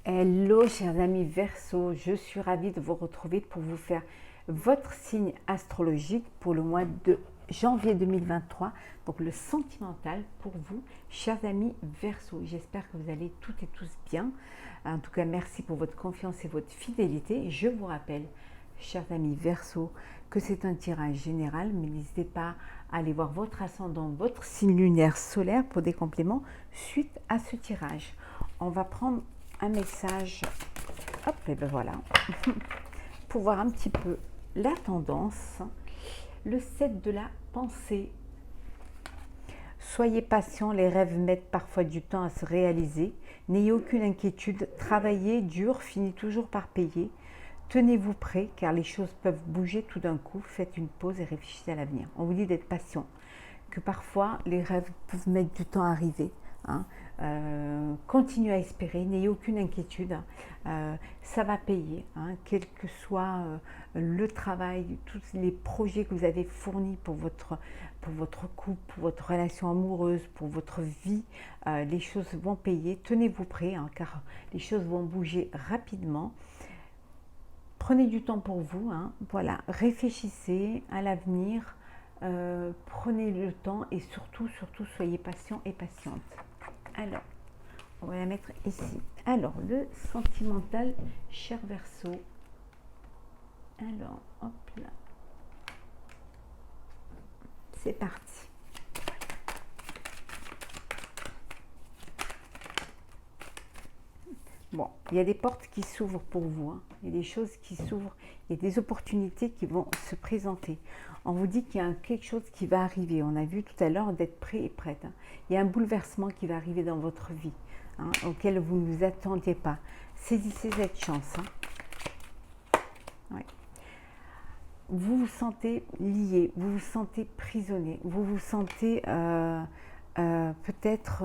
Hello chers amis Verseau, je suis ravie de vous retrouver pour vous faire votre signe astrologique pour le mois de janvier 2023, donc le sentimental pour vous chers amis Verseau. J'espère que vous allez toutes et tous bien. En tout cas, merci pour votre confiance et votre fidélité. Je vous rappelle, chers amis Verseau, que c'est un tirage général, mais n'hésitez pas à aller voir votre ascendant, votre signe lunaire solaire pour des compléments suite à ce tirage. On va prendre un message, hop, et ben voilà, pour voir un petit peu la tendance. Le 7 de la pensée. Soyez patient, les rêves mettent parfois du temps à se réaliser. N'ayez aucune inquiétude, travaillez dur, finit toujours par payer. Tenez-vous prêt car les choses peuvent bouger tout d'un coup. Faites une pause et réfléchissez à l'avenir. On vous dit d'être patient, que parfois les rêves peuvent mettre du temps à arriver. Continuez à espérer, n'ayez aucune inquiétude, ça va payer, quel que soit le travail, tous les projets que vous avez fournis pour votre couple, pour votre relation amoureuse, pour votre vie, les choses vont payer. Tenez-vous prêt, car les choses vont bouger rapidement. Prenez du temps pour vous, voilà, réfléchissez à l'avenir, prenez le temps et surtout soyez patient et patiente. Alors, on va la mettre ici. Alors, le sentimental, cher Verseau. Alors, hop là. C'est parti. Bon, il y a des portes qui s'ouvrent pour vous. Il y a des choses qui s'ouvrent. Il y a des opportunités qui vont se présenter. On vous dit qu'il y a quelque chose qui va arriver. On a vu tout à l'heure d'être prêt et prête. Il y a un bouleversement qui va arriver dans votre vie, auquel vous ne vous attendiez pas. Saisissez cette chance. Ouais. Vous vous sentez lié, vous vous sentez prisonnier, vous vous sentez peut-être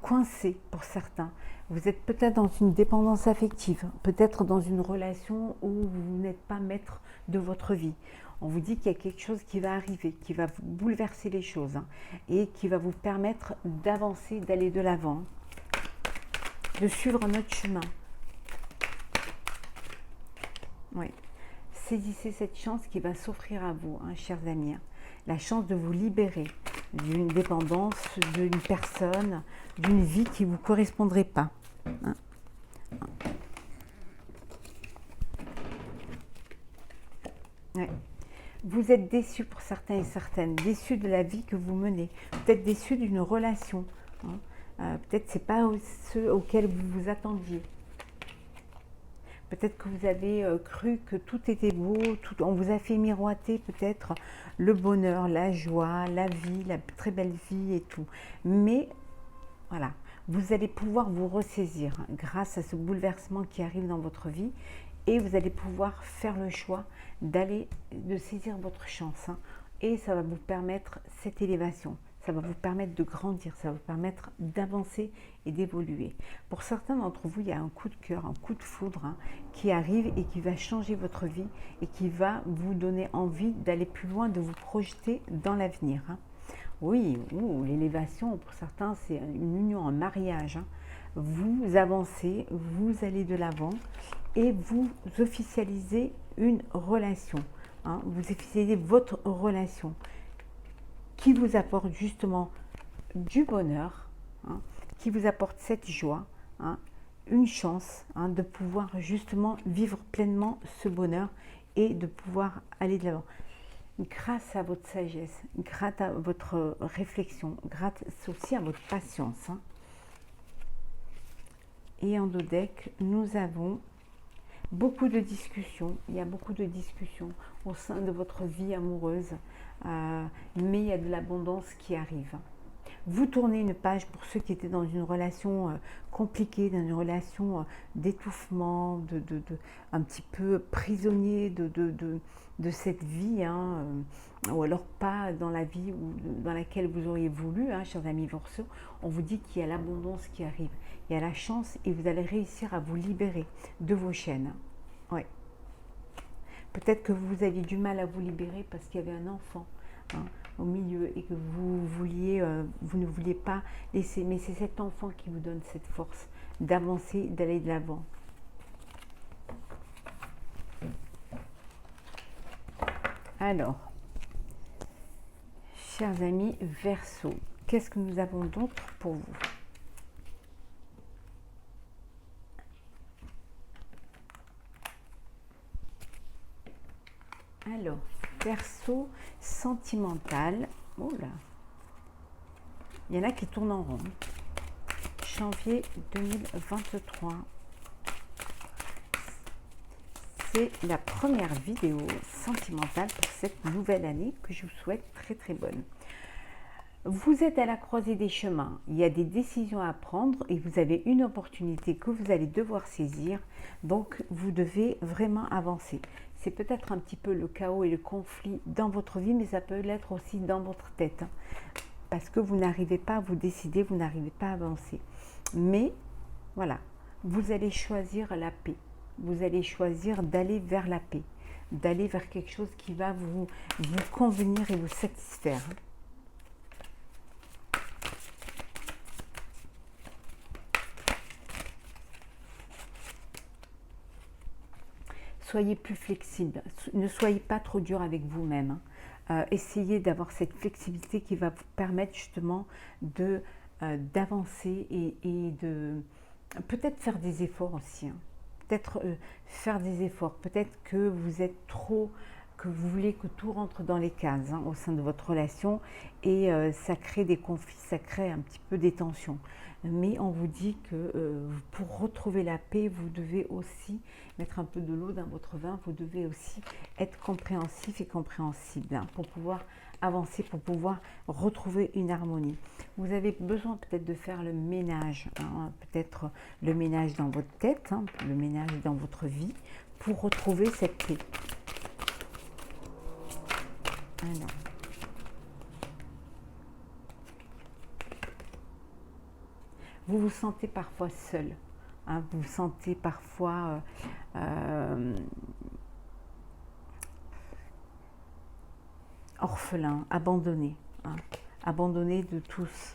coincé pour certains. Vous êtes peut-être dans une dépendance affective, peut-être dans une relation où vous n'êtes pas maître de votre vie. On vous dit qu'il y a quelque chose qui va arriver, qui va vous bouleverser les choses et qui va vous permettre d'avancer, d'aller de l'avant, de suivre notre chemin. Oui. Saisissez cette chance qui va s'offrir à vous, chers amis. La chance de vous libérer d'une dépendance, d'une personne, d'une vie qui ne vous correspondrait pas. Ouais. Vous êtes déçus pour certains et certaines, déçus de la vie que vous menez, peut-être déçus d'une relation, peut-être ce n'est pas ce auquel vous vous attendiez. Peut-être que vous avez cru que tout était beau, on vous a fait miroiter peut-être le bonheur, la joie, la vie, la très belle vie et tout. Mais voilà, vous allez pouvoir vous ressaisir grâce à ce bouleversement qui arrive dans votre vie et vous allez pouvoir faire le choix de saisir votre chance. Et ça va vous permettre cette élévation. Ça va vous permettre de grandir, ça va vous permettre d'avancer et d'évoluer. Pour certains d'entre vous, il y a un coup de cœur, un coup de foudre qui arrive et qui va changer votre vie et qui va vous donner envie d'aller plus loin, de vous projeter dans l'avenir. Oui, l'élévation, pour certains, c'est une union, un mariage. Vous avancez, vous allez de l'avant et vous officialisez une relation. Vous officialisez votre relation qui vous apporte justement du bonheur, qui vous apporte cette joie, une chance de pouvoir justement vivre pleinement ce bonheur et de pouvoir aller de l'avant. Grâce à votre sagesse, grâce à votre réflexion, grâce aussi à votre patience. Et en dos deck, nous avons beaucoup de discussions. Il y a beaucoup de discussions au sein de votre vie amoureuse, mais il y a de l'abondance qui arrive. Vous tournez une page pour ceux qui étaient dans une relation compliquée, dans une relation d'étouffement, un petit peu prisonnier de cette vie, ou alors pas dans la vie dans laquelle vous auriez voulu, chers amis Verseau. On vous dit qu'il y a l'abondance qui arrive, il y a la chance et vous allez réussir à vous libérer de vos chaînes. Ouais. Peut-être que vous aviez du mal à vous libérer parce qu'il y avait un enfant. au milieu et que vous ne vouliez pas laisser, mais c'est cet enfant qui vous donne cette force d'avancer, d'aller de l'avant. Alors, chers amis Verseau, qu'est-ce que nous avons d'autre pour vous? Alors, Verseau sentimental. Oh là, il y en a qui tournent en rond. Janvier 2023. C'est la première vidéo sentimentale pour cette nouvelle année que je vous souhaite très très bonne. Vous êtes à la croisée des chemins, il y a des décisions à prendre et vous avez une opportunité que vous allez devoir saisir, donc vous devez vraiment avancer. C'est peut-être un petit peu le chaos et le conflit dans votre vie, mais ça peut l'être aussi dans votre tête, hein, parce que vous n'arrivez pas à vous décider, vous n'arrivez pas à avancer. Mais voilà, vous allez choisir la paix, vous allez choisir d'aller vers la paix, d'aller vers quelque chose qui va vous convenir et vous satisfaire. Soyez plus flexible, ne soyez pas trop dur avec vous-même. Essayez d'avoir cette flexibilité qui va vous permettre justement d'avancer et de peut-être faire des efforts aussi. Hein. Peut-être faire des efforts, peut-être que vous êtes trop, que vous voulez que tout rentre dans les cases hein, au sein de votre relation et ça crée des conflits, ça crée un petit peu des tensions. Mais on vous dit que pour retrouver la paix, vous devez aussi mettre un peu de l'eau dans votre vin, vous devez aussi être compréhensif et compréhensible hein, pour pouvoir avancer, pour pouvoir retrouver une harmonie. Vous avez besoin peut-être de faire le ménage, hein, peut-être le ménage dans votre tête, hein, le ménage dans votre vie, pour retrouver cette paix. Alors. Vous vous sentez parfois seul, hein, vous vous sentez parfois orphelin, abandonné, hein, abandonné de tous.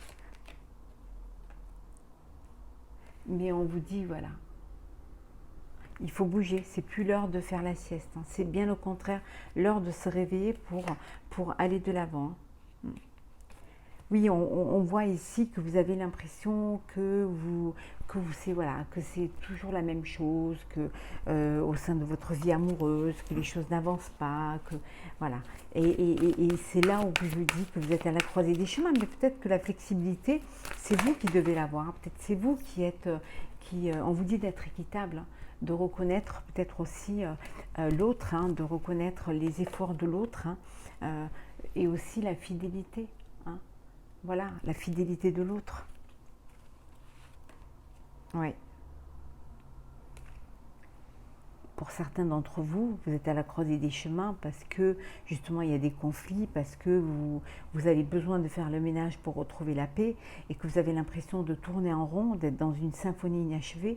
Mais on vous dit, voilà, il faut bouger, c'est plus l'heure de faire la sieste, hein, c'est bien au contraire l'heure de se réveiller pour aller de l'avant. Hein. Oui, on voit ici que vous avez l'impression que c'est toujours la même chose, que au sein de votre vie amoureuse, que les choses n'avancent pas, que voilà. Et c'est là où je vous dis que vous êtes à la croisée des chemins, mais peut-être que la flexibilité, c'est vous qui devez l'avoir. Peut-être c'est vous qui êtes, on vous dit d'être équitable, hein, de reconnaître peut-être aussi l'autre, hein, de reconnaître les efforts de l'autre, hein, et aussi la fidélité. Hein. Voilà, la fidélité de l'autre. Oui. Pour certains d'entre vous, vous êtes à la croisée des chemins parce que justement il y a des conflits, parce que vous avez besoin de faire le ménage pour retrouver la paix et que vous avez l'impression de tourner en rond, d'être dans une symphonie inachevée.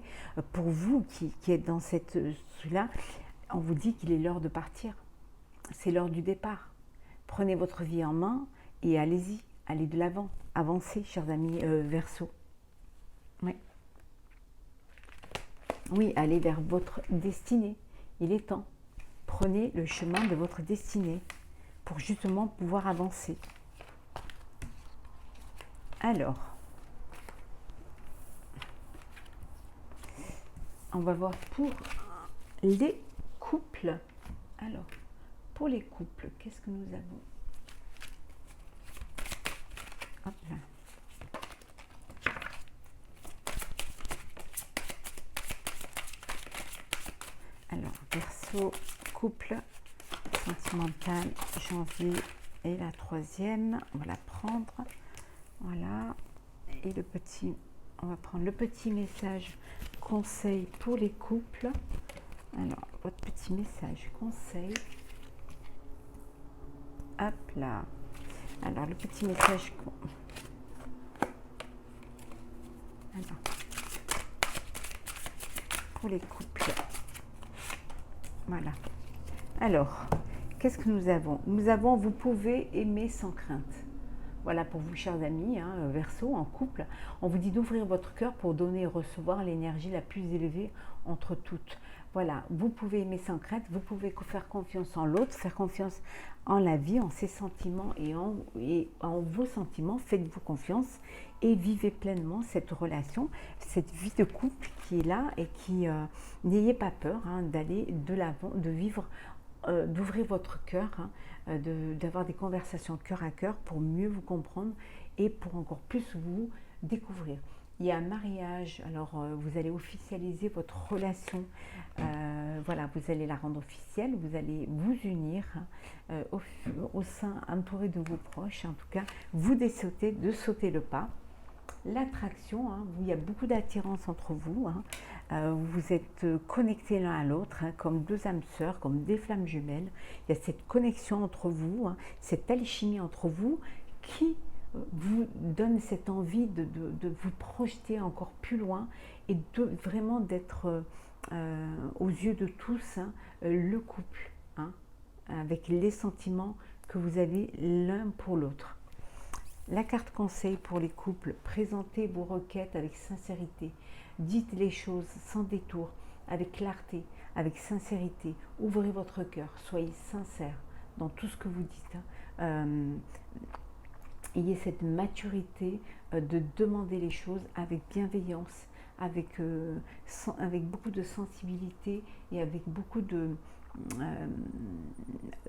Pour vous qui êtes dans celui-là, on vous dit qu'il est l'heure de partir. C'est l'heure du départ. Prenez votre vie en main et allez-y. Allez de l'avant, avancez, chers amis Verseau. Oui. Oui, allez vers votre destinée. Il est temps. Prenez le chemin de votre destinée pour justement pouvoir avancer. Alors, on va voir pour les couples. Alors, pour les couples, qu'est-ce que nous avons ? Hop là. Alors, Verseau, couple, sentimental, janvier et la troisième. On va la prendre. Voilà. Et le petit, on va prendre le petit message conseil pour les couples. Alors, votre petit message conseil. Hop là. Alors, le petit message. Alors, pour les couples. Voilà. Alors, qu'est-ce que nous avons? Nous avons, vous pouvez aimer sans crainte. Voilà pour vous, chers amis, hein, Verseau, en couple. On vous dit d'ouvrir votre cœur pour donner et recevoir l'énergie la plus élevée entre toutes. Voilà, vous pouvez aimer sans crainte, vous pouvez faire confiance en l'autre, faire confiance en la vie, en ses sentiments et en vos sentiments. Faites-vous confiance et vivez pleinement cette relation, cette vie de couple qui est là et qui, n'ayez pas peur hein, d'aller de l'avant, de vivre, d'ouvrir votre cœur, hein, d'avoir des conversations cœur à cœur pour mieux vous comprendre et pour encore plus vous découvrir. Il y a un mariage, alors vous allez officialiser votre relation, voilà, vous allez la rendre officielle, vous allez vous unir au sein, entouré de vos proches, en tout cas, vous décidez de sauter le pas. L'attraction, hein, il y a beaucoup d'attirance entre vous, hein, vous êtes connectés l'un à l'autre, hein, comme deux âmes sœurs, comme des flammes jumelles. Il y a cette connexion entre vous, hein, cette alchimie entre vous qui vous donne cette envie de vous projeter encore plus loin et de vraiment d'être aux yeux de tous hein, le couple, hein, avec les sentiments que vous avez l'un pour l'autre. La carte conseil pour les couples, présentez vos requêtes avec sincérité, dites les choses sans détour, avec clarté, avec sincérité, ouvrez votre cœur, soyez sincère dans tout ce que vous dites. Ayez cette maturité de demander les choses avec bienveillance, avec beaucoup de sensibilité et avec beaucoup de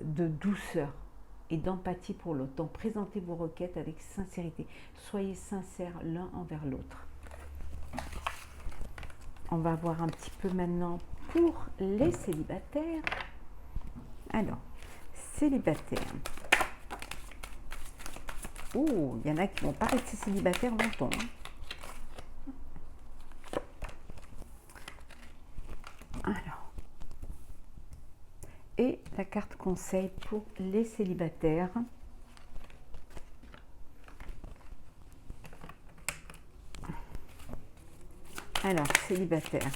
douceur et d'empathie pour l'autre. Donc présentez vos requêtes avec sincérité. Soyez sincères l'un envers l'autre. On va voir un petit peu maintenant pour les célibataires. Alors, célibataires. Oh, il y en a qui ne vont pas rester célibataires longtemps. Alors, et la carte conseil pour les célibataires. Alors, célibataire,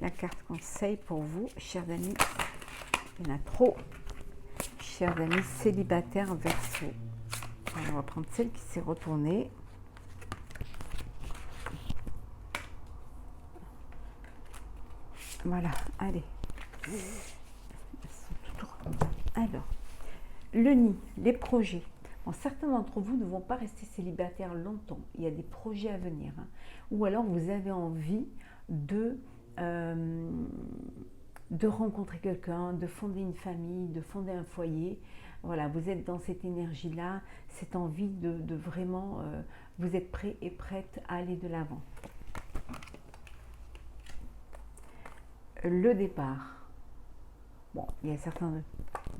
la carte conseil pour vous, chers amis. Il y en a trop. Chers amis célibataires Verseau. Alors, on va prendre celle qui s'est retournée. Voilà, allez. Alors, le nid, les projets. Bon, certains d'entre vous ne vont pas rester célibataires longtemps. Il y a des projets à venir. Hein. Ou alors, vous avez envie de rencontrer quelqu'un, de fonder une famille, de fonder un foyer. Voilà, vous êtes dans cette énergie-là, cette envie de vraiment, vous êtes prêts et prêtes à aller de l'avant. Le départ. Bon, il y a certains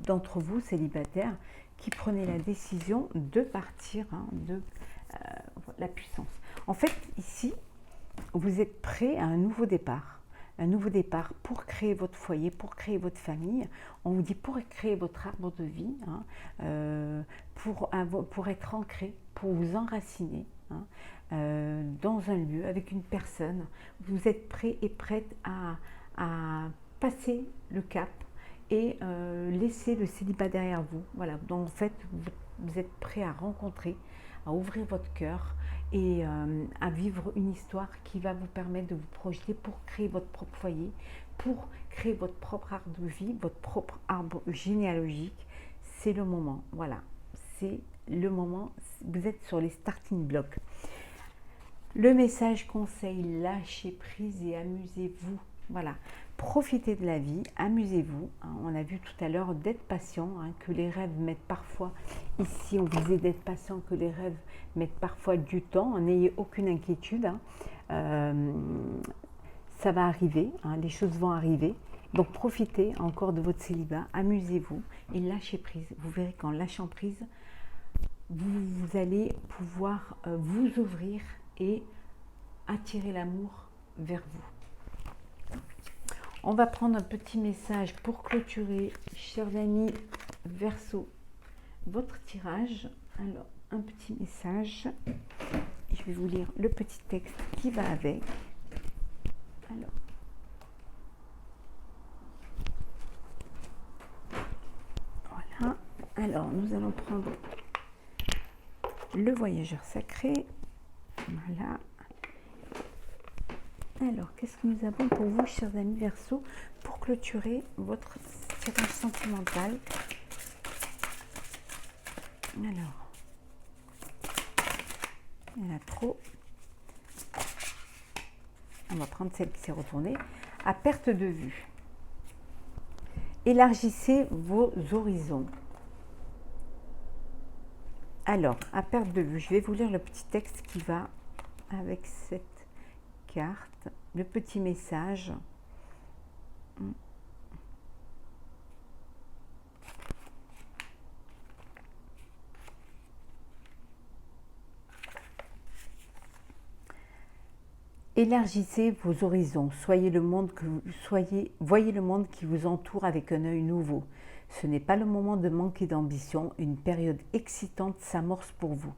d'entre vous, célibataires, qui prenaient la décision de partir hein, de la puissance. En fait, ici, vous êtes prêts à un nouveau départ. Un nouveau départ pour créer votre foyer, pour créer votre famille. On vous dit pour créer votre arbre de vie, hein, pour être ancré, pour vous enraciner hein, dans un lieu, avec une personne. Vous êtes prêts et prêtes à passer le cap et laisser le célibat derrière vous. Voilà. Donc en fait, vous êtes prêts à rencontrer, à ouvrir votre cœur et à vivre une histoire qui va vous permettre de vous projeter pour créer votre propre foyer, pour créer votre propre arbre de vie, votre propre arbre généalogique. C'est le moment, voilà, c'est le moment, vous êtes sur les starting blocks. Le message conseil, lâchez prise et amusez-vous, voilà. Profitez de la vie, amusez-vous. Hein, on a vu tout à l'heure d'être patient, hein, que les rêves mettent parfois, ici on disait d'être patient, que les rêves mettent parfois du temps. N'ayez aucune inquiétude. Hein. Ça va arriver, hein, les choses vont arriver. Donc profitez encore de votre célibat, amusez-vous et lâchez prise. Vous verrez qu'en lâchant prise, vous allez pouvoir vous ouvrir et attirer l'amour vers vous. On va prendre un petit message pour clôturer, chers amis Verseau, votre tirage. Alors, un petit message. Je vais vous lire le petit texte qui va avec. Alors, Alors, nous allons prendre le voyageur sacré. Voilà. Alors, qu'est-ce que nous avons pour vous, chers amis Verseau, pour clôturer votre tirage sentimental? Alors, il y en a trop. On va prendre celle qui s'est retournée. À perte de vue. Élargissez vos horizons. Alors, à perte de vue, je vais vous lire le petit texte qui va avec cette carte, le petit message. Élargissez vos horizons, voyez le monde qui vous entoure avec un œil nouveau. Ce n'est pas le moment de manquer d'ambition, une période excitante s'amorce pour vous.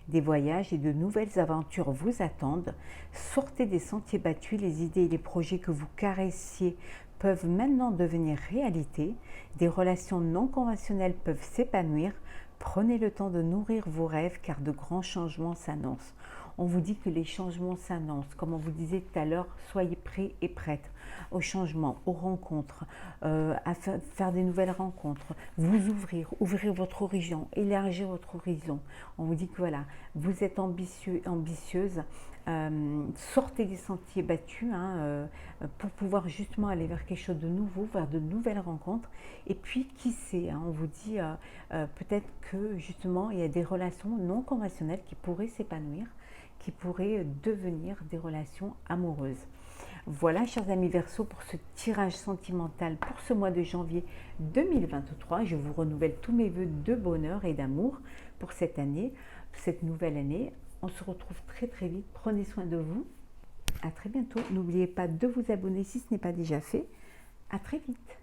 Des voyages et de nouvelles aventures vous attendent. Sortez des sentiers battus, les idées et les projets que vous caressiez peuvent maintenant devenir réalité. Des relations non conventionnelles peuvent s'épanouir. Prenez le temps de nourrir vos rêves car de grands changements s'annoncent. On vous dit que les changements s'annoncent. Comme on vous disait tout à l'heure, soyez prêts et prêtes aux changements, aux rencontres, à faire des nouvelles rencontres, vous ouvrir votre horizon, élargir votre horizon. On vous dit que voilà, vous êtes ambitieux, ambitieuse, sortez des sentiers battus pour pouvoir justement aller vers quelque chose de nouveau, vers de nouvelles rencontres. Et puis, qui sait, on vous dit peut-être que justement, il y a des relations non conventionnelles qui pourraient s'épanouir, qui pourraient devenir des relations amoureuses. Voilà, chers amis Verseau, pour ce tirage sentimental pour ce mois de janvier 2023. Je vous renouvelle tous mes vœux de bonheur et d'amour pour cette année, cette nouvelle année. On se retrouve très très vite. Prenez soin de vous. À très bientôt. N'oubliez pas de vous abonner si ce n'est pas déjà fait. À très vite.